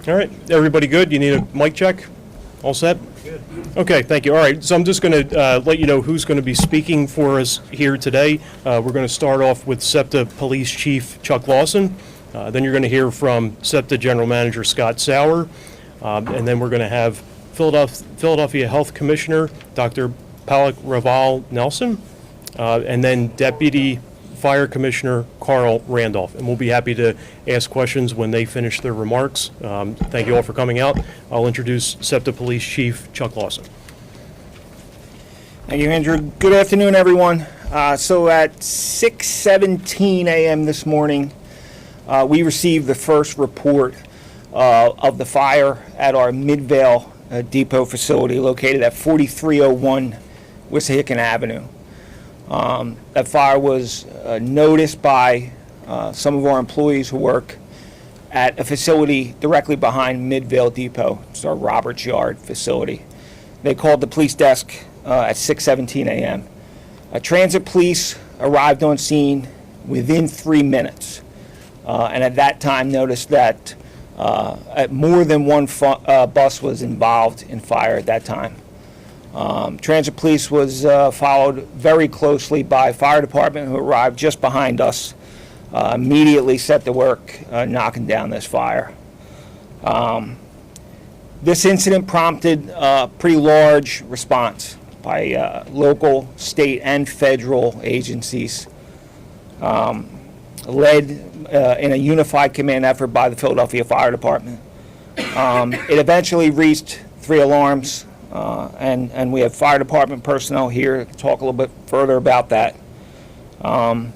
All right, everybody good? You need a mic check? All set? Good. Okay, thank you. All right, so I'm just going to let you know who's going to be speaking for us here today. We're going to start off with SEPTA Police Chief Chuck Lawson. Then you're going to hear from SEPTA General Manager Scott Sauer. And then we're going to have Philadelphia Health Commissioner Dr. Palak Raval Nelson. And then Deputy Fire Commissioner Carl Randolph, and we'll be happy to ask questions when they finish their remarks. Thank you all for coming out. I'll introduce SEPTA Police Chief Chuck Lawson. Thank you, Andrew. Good afternoon, everyone. So at 6:17 a.m. this morning, we received the first report of the fire at our Midvale Depot facility located at 4301 Wissahickon Avenue. That fire was noticed by some of our employees who work at a facility directly behind Midvale Depot. It's our Roberts Yard facility. They called the police desk at 6:17 a.m. Transit police arrived on scene within 3 minutes, and at that time noticed that more than one bus was involved in fire at that time. Transit police was followed very closely by fire department, who arrived just behind us, immediately set to work knocking down this fire. This incident prompted a pretty large response by local, state, and federal agencies, led in a unified command effort by the Philadelphia Fire Department. It eventually reached 3 alarms. And we have fire department personnel here to talk a little bit further about that. I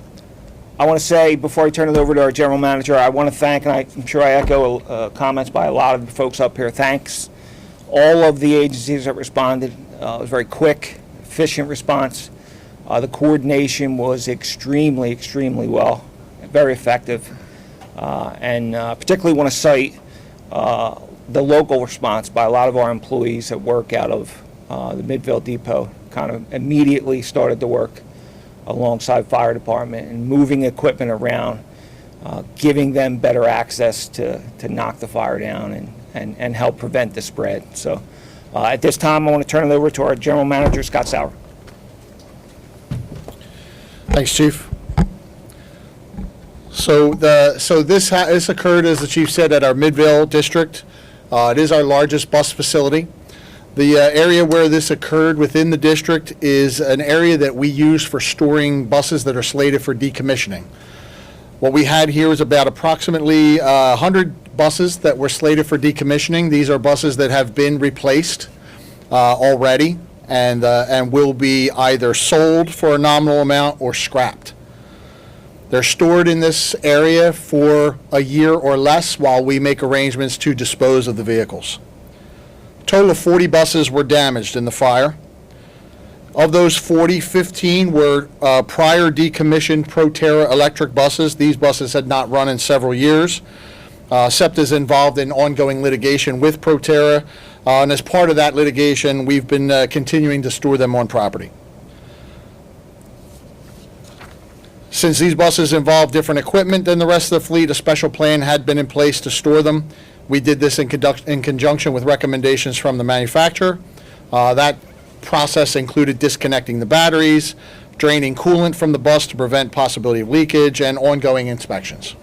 want to say, before I turn it over to our general manager, I want to thank, and I'm sure I echo comments by a lot of the folks up here, thanks all of the agencies that responded. It was a very quick, efficient response. The coordination was extremely, extremely well, very effective. And particularly want to cite the local response by a lot of our employees that work out of the Midvale Depot. Kind of immediately started to work alongside fire department and moving equipment around, giving them better access to knock the fire down and help prevent the spread. So at this time, I want to turn it over to our general manager, Scott Sauer. Thanks, Chief. So this occurred, as the chief said, at our Midvale district. It is our largest bus facility. The area where this occurred within the district is an area that we use for storing buses that are slated for decommissioning. What we had here was about approximately 100 buses that were slated for decommissioning. These are buses that have been replaced already and will be either sold for a nominal amount or scrapped. They're stored in this area for a year or less while we make arrangements to dispose of the vehicles. A total of 40 buses were damaged in the fire. Of those 40, 15 were prior decommissioned Proterra electric buses. These buses had not run in several years. SEPTA is involved in ongoing litigation with Proterra, and as part of that litigation, we've been continuing to store them on property. Since these buses involve different equipment than the rest of the fleet, a special plan had been in place to store them. We did this in conjunction with recommendations from the manufacturer. That process included disconnecting the batteries, draining coolant from the bus to prevent possibility of leakage, and ongoing inspections.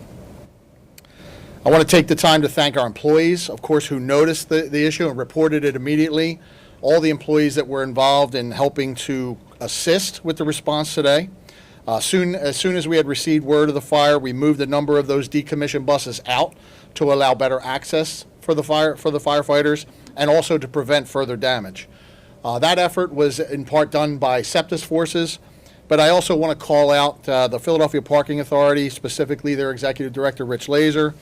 I want to take the time to thank our employees, of course, who noticed the issue and reported it immediately. All the employees that were involved in helping to assist with the response today. As soon as we had received word of the fire, we moved a number of those decommissioned buses out to allow better access for the firefighters and also to prevent further damage. That effort was in part done by SEPTA's forces, but I also want to call out the Philadelphia Parking Authority, specifically their Executive Director, Rich Laser,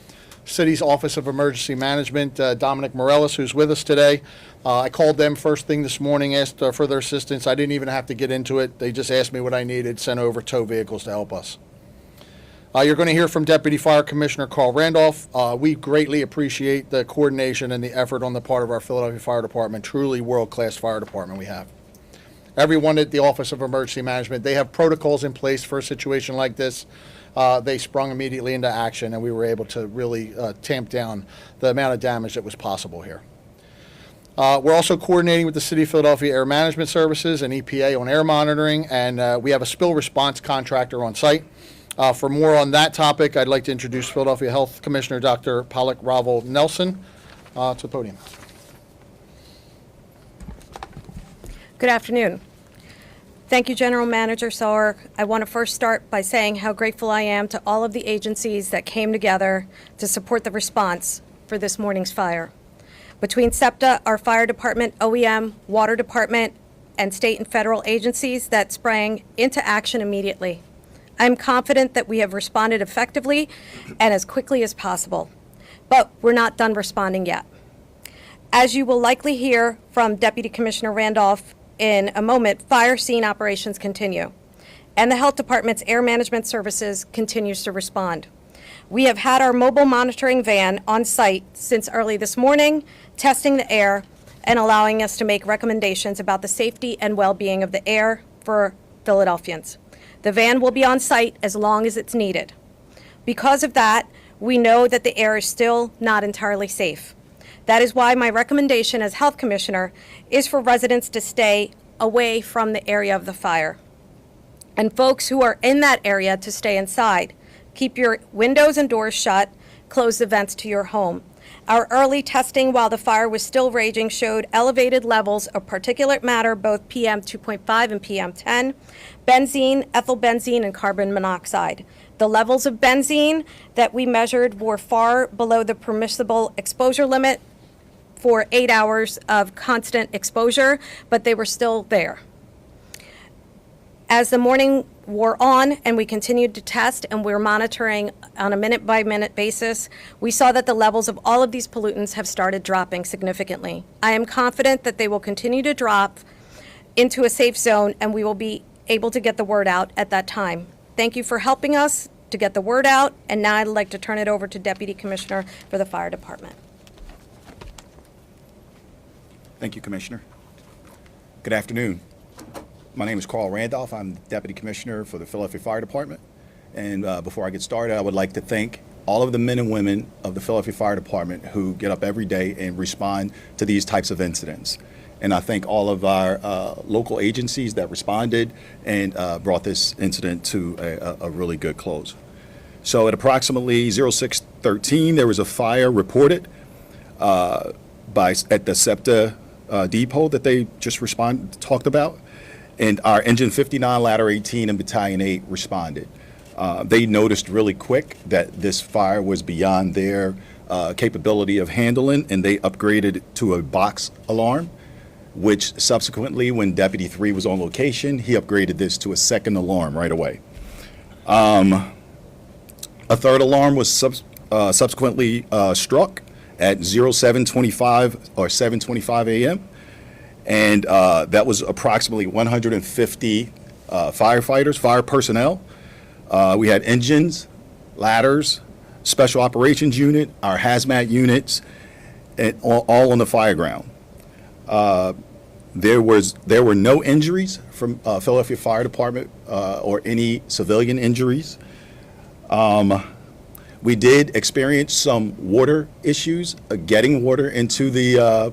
City's Office of Emergency Management, Dominic Morellis, who's with us today. I called them first thing this morning, asked for their assistance. I didn't even have to get into it. They just asked me what I needed, sent over tow vehicles to help us. You're going to hear from Deputy Fire Commissioner Carl Randolph. We greatly appreciate the coordination and the effort on the part of our Philadelphia Fire Department. Truly world-class fire department we have. everyone at the Office of Emergency Management, they have protocols in place for a situation like this. They sprung immediately into action, and we were able to really tamp down the amount of damage that was possible here. We're also coordinating with the City of Philadelphia Air Management Services and EPA on air monitoring, and we have a spill response contractor on site. For more on that topic, I'd like to introduce Philadelphia Health Commissioner Dr. Pollock Ravel Nelson to the podium. Good afternoon. Thank you, General Manager Sark. I want to first start by saying how grateful I am to all of the agencies that came together to support the response for this morning's fire. Between SEPTA, our fire department, OEM, water department, and state and federal agencies that sprang into action immediately, I'm confident that we have responded effectively and as quickly as possible. But we're not done responding yet. As you will likely hear from Deputy Commissioner Randolph in a moment, fire scene operations continue, and the Health Department's Air Management Services continues to respond. We have had our mobile monitoring van on site since early this morning, testing the air and allowing us to make recommendations about the safety and well-being of the air for Philadelphians. The van will be on site as long as it's needed. Because of that, we know that the air is still not entirely safe. That is why my recommendation as Health Commissioner is for residents to stay away from the area of the fire. And folks who are in that area to stay inside. Keep your windows and doors shut, close the vents to your home. Our early testing while the fire was still raging showed elevated levels of particulate matter, both PM 2.5 and PM 10, benzene, ethylbenzene, and carbon monoxide. The levels of benzene that we measured were far below the permissible exposure limit for 8 hours of constant exposure, but they were still there. As the morning wore on and we continued to test and we're monitoring on a minute-by-minute basis, we saw that the levels of all of these pollutants have started dropping significantly. I am confident that they will continue to drop into a safe zone and we will be able to get the word out at that time. Thank you for helping us to get the word out, and now I'd like to turn it over to Deputy Commissioner for the Fire Department. Thank you, Commissioner. Good afternoon. My name is Carl Randolph. I'm the Deputy Commissioner for the Philadelphia Fire Department. And before I get started, I would like to thank all of the men and women of the Philadelphia Fire Department who get up every day and respond to these types of incidents. And I thank all of our local agencies that responded and brought this incident to a really good close. So at approximately 06:13, there was a fire reported at the SEPTA depot that they just talked about. And our Engine 59, Ladder 18, and Battalion 8 responded. They noticed really quick that this fire was beyond their capability of handling, and they upgraded to a box alarm, which subsequently, when Deputy 3 was on location, he upgraded this to a second alarm right away. A third alarm was subsequently struck at 07:25 or 7:25 a.m., and that was approximately 150 firefighters, fire personnel. We had engines, ladders, special operations unit, our hazmat units, and all on the fire ground. There were no injuries from Philadelphia Fire Department or any civilian injuries. We did experience some water issues getting water into the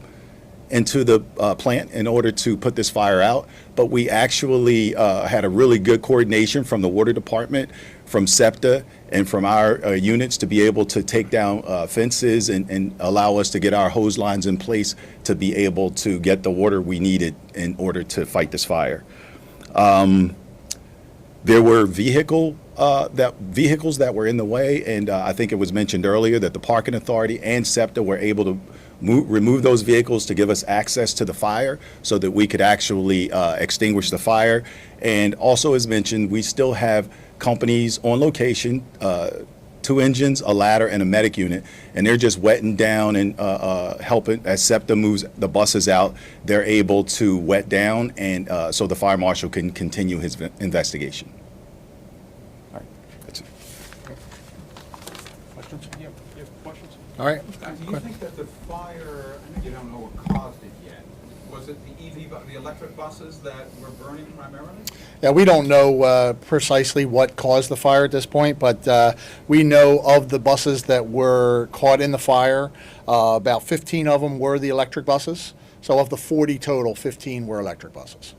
plant in order to put this fire out, but we actually had a really good coordination from the water department, from SEPTA, and from our units to be able to take down fences and allow us to get our hose lines in place to be able to get the water we needed in order to fight this fire. There were vehicles that were in the way, and I think it was mentioned earlier that the parking authority and SEPTA were able to remove those vehicles to give us access to the fire so that we could actually extinguish the fire. And also, as mentioned, we still have companies on location, 2 engines, a ladder, and a medic unit, and they're just wetting down and helping as SEPTA moves the buses out. They're able to wet down, and so the fire marshal can continue his investigation. All right, that's it. Questions? Yeah, questions? All right. Do you think that the fire, I know you don't know what caused it yet, was Was it the the electric buses that were burning primarily? Yeah, we don't know precisely what caused the fire at this point, but we know of the buses that were caught in the fire, about 15 of them were the electric buses. So of the 40 total, 15 were electric buses.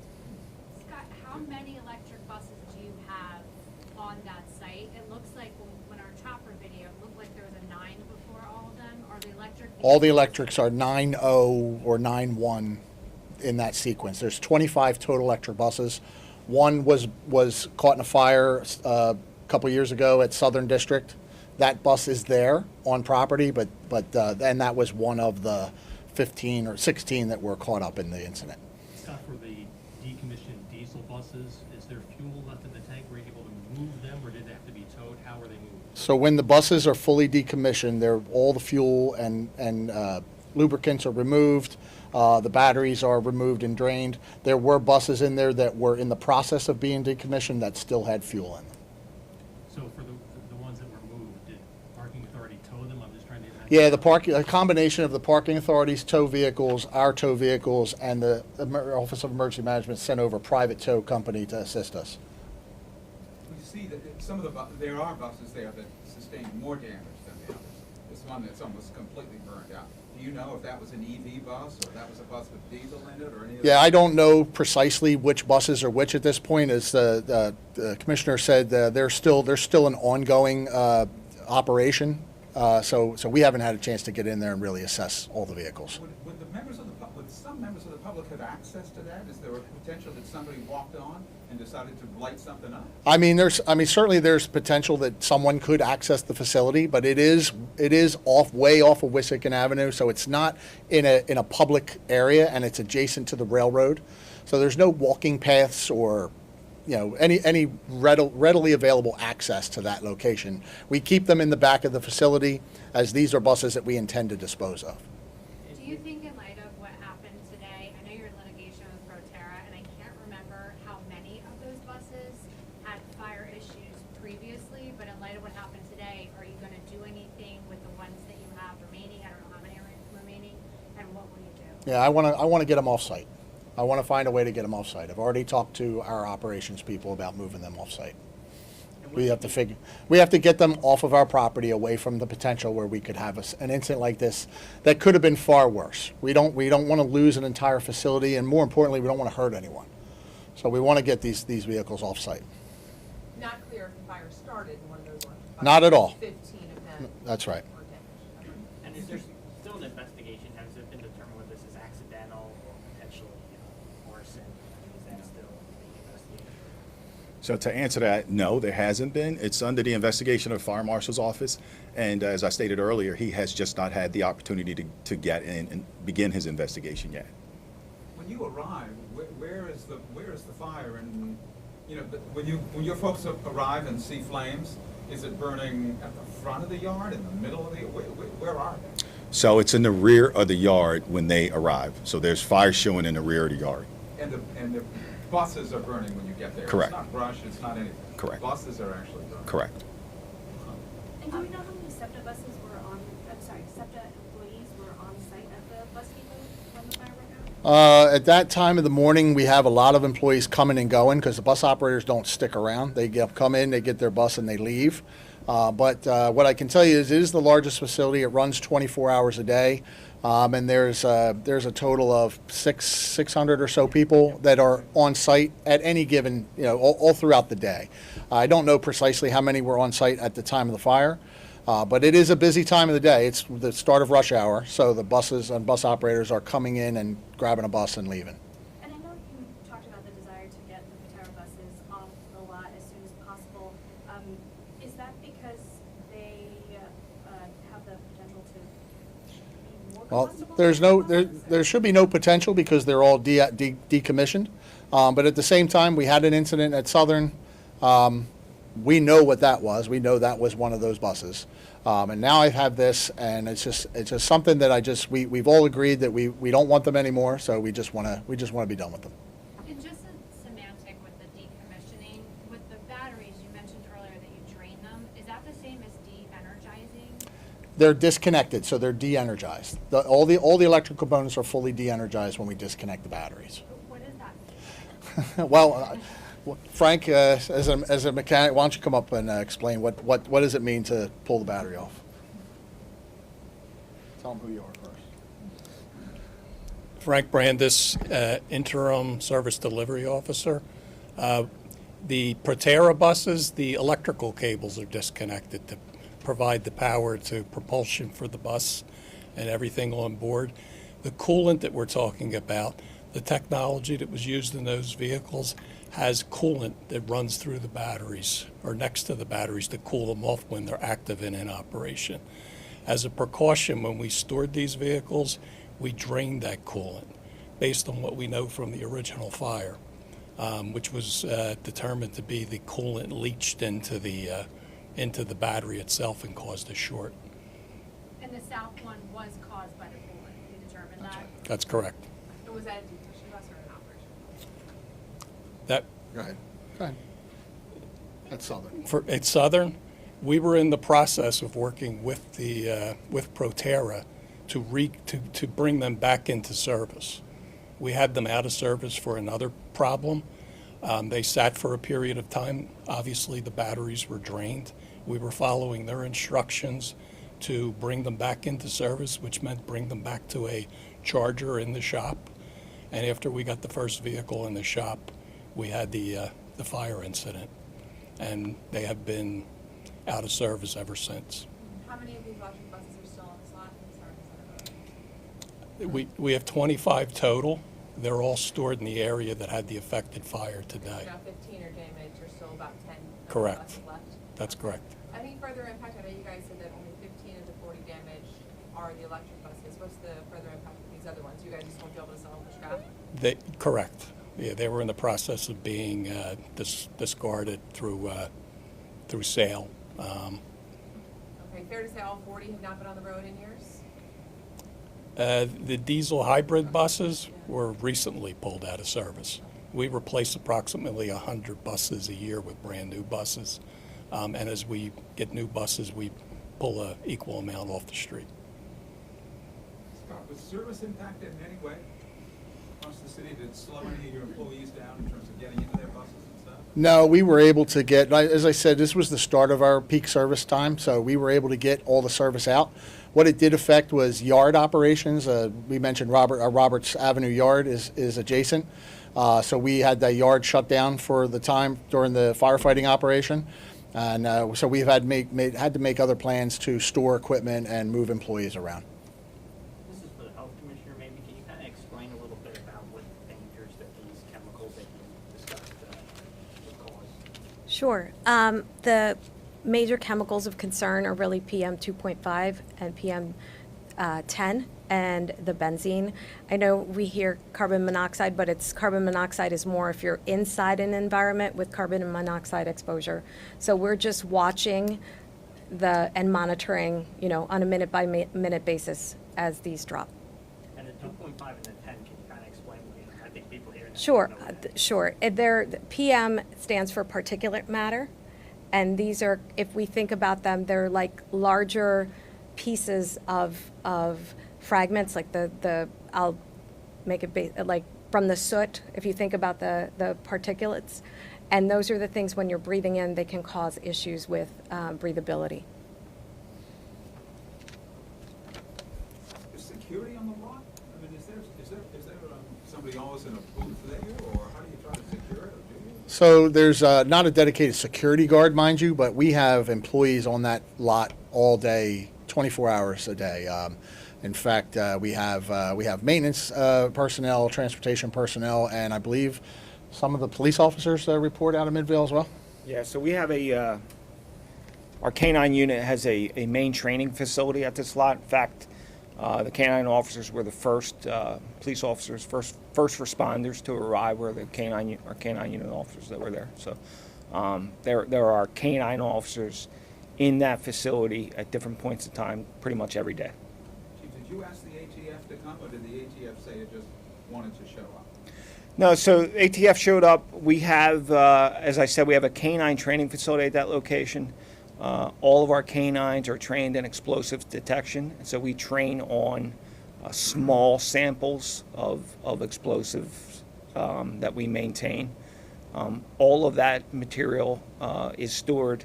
Scott, how many electric buses do you have on that site? It looks like when our chopper video, it looked like there was a 9 before all of them. Are the electric? All the electrics are 9.0 or 9.1 in that sequence. There's 25 total electric buses. One was caught in a fire a couple years ago at Southern District. That bus is there on property, but and that was one of the 15 or 16 that were caught up in the incident. Scott, for the decommissioned diesel buses, is there fuel left in the tank? Were you able to move them, or did they have to be towed? How were they moved? So when the buses are fully decommissioned, all the fuel and lubricants are removed. The batteries are removed and drained. There were buses in there that were in the process of being decommissioned that still had fuel in them. So for the ones that were moved, did parking authority tow them? I'm just trying to imagine. Yeah, a combination of the parking authorities' tow vehicles, our tow vehicles, and the Office of Emergency Management sent over a private tow company to assist us. We see that some of there are buses there that sustained more damage than the others. This one that's almost completely burned out. Do you know if that was an EV bus or that was a bus with diesel in it or any of Yeah, I don't know precisely which buses are which at this point. As the commissioner said, there's still an ongoing operation. So we haven't had a chance to get in there and really assess all the vehicles. Would some members of the public have access to that? Is there a potential that somebody walked on and decided to light something up? I mean, certainly there's potential that someone could access the facility, but it is way off of Wissahickon Avenue, so it's not in a public area, and it's adjacent to the railroad. So there's no walking paths or any readily available access to that location. We keep them in the back of the facility, as these are buses that we intend to dispose of. Do you think in light of what happened today, I know you're in litigation with Proterra, and I can't remember how many of those buses had fire issues previously, but in light of what happened today, are you going to do anything with the ones that you have remaining? I don't know how many are remaining, and what will you do? Yeah, I want to get them off site. I want to find a way to get them off site. I've already talked to our operations people about moving them off site. We have to get them off of our property, away from the potential where we could have an incident like this that could have been far worse. We don't want to lose an entire facility, and more importantly, we don't want to hurt anyone. So we want to get these vehicles off site. Not clear if the fire started in one of those electric buses. Not at all. 15 of them. That's right. were damaged. And is there still an investigation? Has it been determined whether this is accidental or potentially arson? Is that still being investigated? So to answer that, no, there hasn't been. It's under the investigation of the Fire Marshal's office. And as I stated earlier, he has just not had the opportunity to get in and begin his investigation yet. When you arrive, where is the fire? And when your folks arrive and see flames, is it burning at the front of the yard, in the middle of the where are they? So it's in the rear of the yard when they arrive. So there's fire showing in the rear of the yard. And the buses are burning when you get there. Correct. It's not brush. It's not anything. Correct. Buses are actually burning. Correct. And do we know how many SEPTA buses SEPTA employees were on site at the bus depot when the fire broke out? At that time of the morning, we have a lot of employees coming and going because the bus operators don't stick around. They come in, they get their bus, and they leave. But what I can tell you is it is the largest facility. It runs 24 hours a day. And there's a total of 600 or so people that are on site at any given, all throughout the day. I don't know precisely how many were on site at the time of the fire, but it is a busy time of the day. It's the start of rush hour, so the buses and bus operators are coming in and grabbing a bus and leaving. And I know you talked about the desire to get the Proterra buses off the lot as soon as possible. Is that because they have the potential to be more Well, combustible? there should be no potential because they're all decommissioned. But at the same time, we had an incident at Southern. We know what that was. We know that was one of those buses. And now I have this, and it's just something that we've all agreed that we don't want them anymore. So we just want to be done with them. And just a semantic with the decommissioning, with the batteries, you mentioned earlier that you drain them. Is that the same as de-energizing? They're disconnected, so they're de-energized. All the electrical components are fully de-energized when we disconnect the batteries. What is that? Well, Frank, as a mechanic, why don't you come up and explain what does it mean to pull the battery off? Tell them who you are first. Frank Brandis, interim service delivery officer. The Proterra buses, the electrical cables are disconnected to provide the power to propulsion for the bus and everything on board. The coolant that we're talking about, the technology that was used in those vehicles has coolant that runs through the batteries or next to the batteries to cool them off when they're active and in operation. As a precaution, when we stored these vehicles, we drained that coolant based on what we know from the original fire, which was determined to be the coolant leached into the battery itself and caused a short. And the south one was caused by the coolant, you determined that? That's correct. Was that a decommissioned bus or an operation? That Go ahead. Go ahead. That's Southern. At Southern, we were in the process of working with with Proterra to bring them back into service. We had them out of service for another problem. They sat for a period of time. Obviously, the batteries were drained. We were following their instructions to bring them back into service, which meant bring them back to a charger in the shop. And after we got the first vehicle in the shop, we had the fire incident, and they have been out of service ever since. How many of these electric buses are still on the lot? Sorry. We have 25 total. They're all stored in the area that had the affected fire today. Now 15 are damaged, or still about 10 Correct. buses left. That's correct. Any further impact? I know you guys said that only 15 of the 40 damaged are the electric buses. What's the further impact of these other ones? You guys just won't be able to sell them for scrap? Correct. Yeah, they were in the process of being discarded through sale. Okay, fair to say all 40 have not been on the road in years? The diesel hybrid buses were recently pulled out of service. We replace approximately 100 buses a year with brand-new buses. And as we get new buses, we pull an equal amount off the street. Scott, was service impacted in any way across the city? Did it slow any of your employees down in terms of getting into their buses and stuff? No, we were able to get, as I said, this was the start of our peak service time, so we were able to get all the service out. What it did affect was yard operations. We mentioned Roberts Avenue Yard is adjacent, so we had that yard shut down for the time during the firefighting operation, and so we've had to make other plans to store equipment and move employees around. This is for the health commissioner, maybe. Can you kind of explain a little bit about what dangers that these chemicals that you discussed would cause? Sure. The major chemicals of concern are really PM 2.5 and PM 10 and the benzene. I know we hear carbon monoxide, but carbon monoxide is more if you're inside an environment with carbon monoxide exposure. So we're just watching and monitoring, on a minute by minute basis as these drop. And the 2.5 and the 10, can you kind of explain? I think people here. Sure, sure. PM stands for particulate matter, and these are, if we think about them, they're like larger pieces of fragments, like I'll make it like from the soot, if you think about the particulates, and those are the things when you're breathing in, they can cause issues with breathability. Is security on the lot? I mean, is there somebody always in a booth there, or how do you try to secure it, or do you? So there's not a dedicated security guard, mind you, but we have employees on that lot all day, 24 hours a day. In fact, we have maintenance personnel, transportation personnel, and I believe some of the police officers report out of Midvale as well. Yeah, so we have our K-9 unit has a main training facility at this lot. In fact, the K-9 officers were the first police officers, first responders to arrive, were the our K-9 unit officers that were there. So there are K-9 officers in that facility at different points in time, pretty much every day. Chief, did you ask the ATF to come, or did the ATF say it just wanted to show up? No, so ATF showed up. We have, as I said, we have a K-9 training facility at that location. All of our canines are trained in explosives detection, and so we train on small samples of explosives that we maintain. All of that material is stored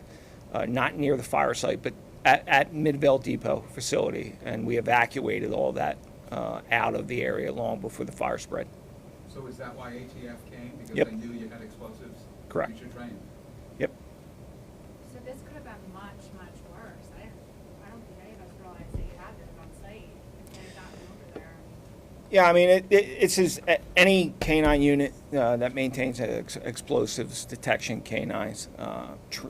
not near the fire site, but at Midvale Depot facility, and we evacuated all that out of the area long before the fire spread. So is that why ATF came? Because Yep. they knew you had explosives? Correct. Future training? Yep. So this could have been much, much worse. I don't think any of us realized that you had this on site and had gotten over there. Yeah, I mean, it's just any canine unit that maintains explosives detection canines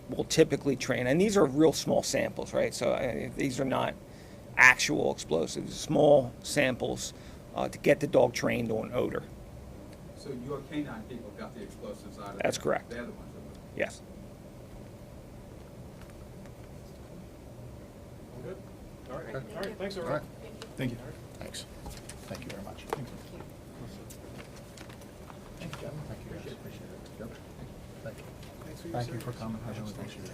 will typically train, and these are real small samples, right? So these are not actual explosives, small samples to get the dog trained on odor. So your canine people got the explosives out of there? That's correct. They're the ones that were... Yes. Good? All right, thanks, All everyone. right, Thank you. thanks. Thank you very much. Thank you, guys. Appreciate it. Thank you for coming. I really appreciate it.